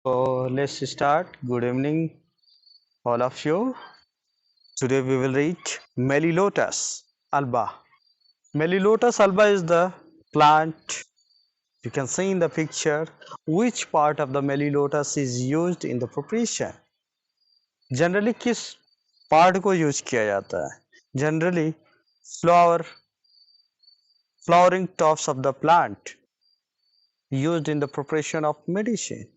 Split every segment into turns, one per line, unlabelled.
So let's start. Good evening, all of you. Today we will read Mellilotus alba. Mellilotus alba is the plant you can see in the picture. Which part of the Mellilotus is used in the preparation? Generally किस part को use किया जाता है? Generally flowering tops of the plant used in the preparation of medicine.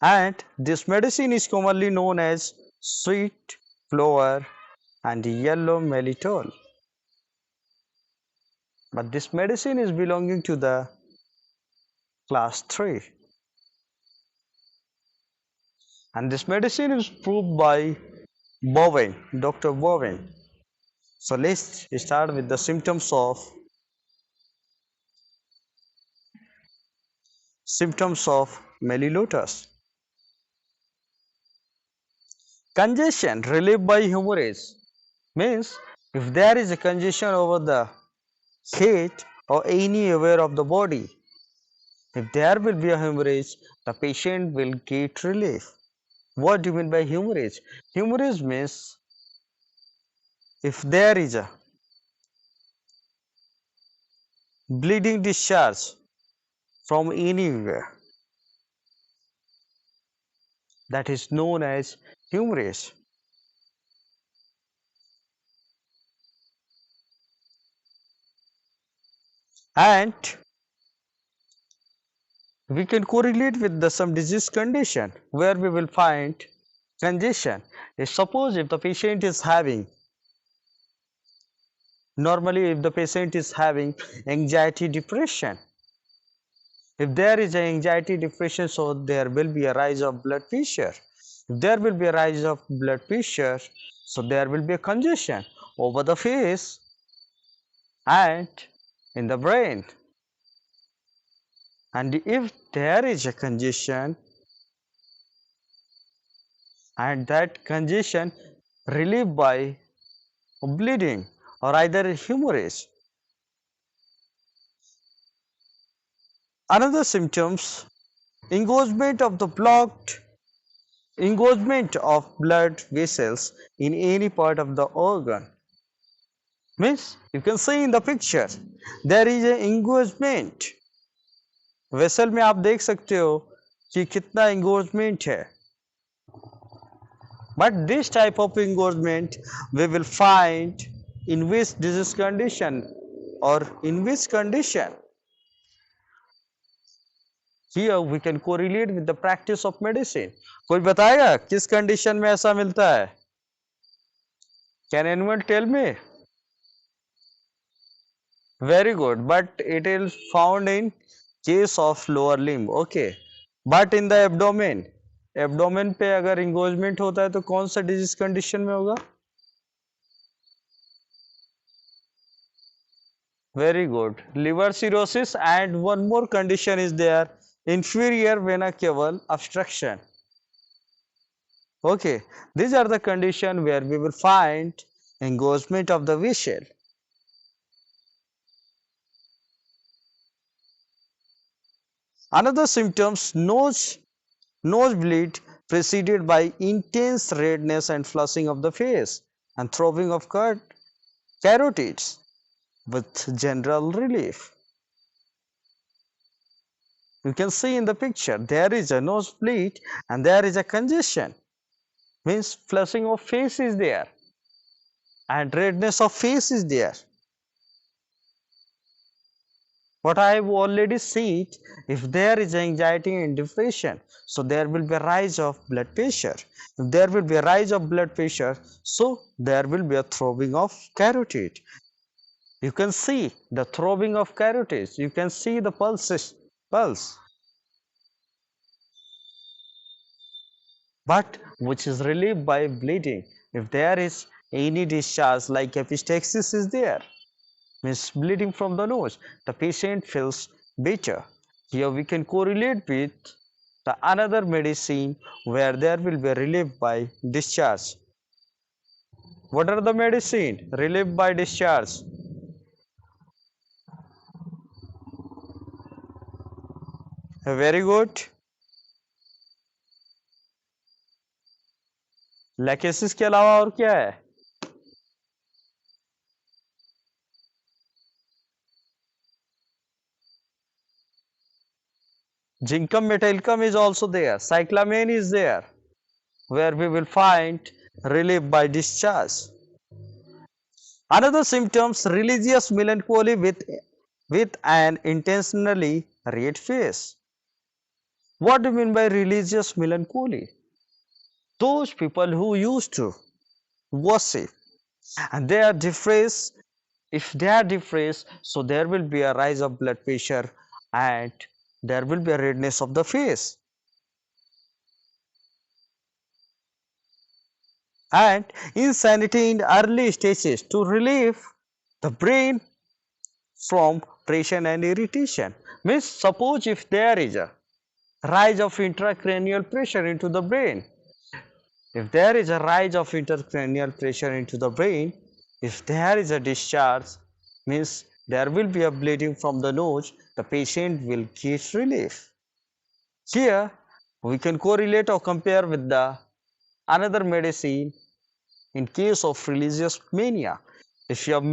And this medicine is commonly known as sweet flower and yellow melitol. But this medicine is belonging to the class 3. And this medicine is proved by Bowen, Dr. Bowen. So let's start with the symptoms of Mellilotus. Congestion relieved by hemorrhage means if there is a congestion over the head or any area of the body, if there will be a hemorrhage, the patient will get relief. What do you mean by hemorrhage? Hemorrhage means if there is a bleeding discharge from anywhere, that is known as hemorrhage. And we can correlate with some disease condition where we will find congestion. Suppose if the patient is having anxiety depression, if there is an anxiety depression, so there will be a rise of blood pressure. If there will be a rise of blood pressure, so there will be a congestion over the face and in the brain. And if there is a congestion and that congestion relieved by bleeding or either hemorrhage. Another symptoms, engorgement of blood vessels in any part of the organ. Means you can see in the picture there is an engorgement. Vessel में आप देख सकते हो कि कितना engorgement है. But this type of engorgement we will find in which disease condition or in which condition? Here we can correlate with the practice of medicine. कोई बताएगा किस कंडीशन में ऐसा मिलता है? Can anyone tell me? Very good, but it is found in case of lower limb. Okay, but in the abdomen पे अगर engorgement होता है तो कौन सा disease condition में होगा? Very good, liver cirrhosis, and one more condition is there, inferior vena cava obstruction. Okay, these are the conditions where we will find engorgement of the vessel. Another symptoms, nosebleed preceded by intense redness and flushing of the face and throbbing of carotids with general relief. You can see in the picture there is a nosebleed and there is a congestion, means flushing of face is there and redness of face is there. What I have already seen, if there is anxiety and depression, so there will be a rise of blood pressure. If there will be a rise of blood pressure, so there will be a throbbing of carotid. You can see the throbbing of carotids. You can see the pulse. But which is relieved by bleeding. If there is any discharge like epistaxis is there, means bleeding from the nose, the patient feels better. Here we can correlate with the another medicine where there will be relief by discharge. What are the medicine relief by Very good. Lachesis के अलावा और क्या है? Zincum metallicum is also there. Cyclamen is there, where we will find relief by discharge. Another symptoms, religious melancholy with an intentionally red face. What do you mean by religious melancholy? Those people who used to worship and they are depressed. If they are depressed, so there will be a rise of blood pressure and there will be a redness of the face. And insanity in early stages to relieve the brain from pressure and irritation. Means suppose if there is a rise of intracranial pressure into the brain, if there is a rise of intracranial pressure into the brain, if there is a discharge, means there will be a bleeding from the nose, the patient will get relief. Here we can correlate or compare with the another medicine in case of religious mania. If you have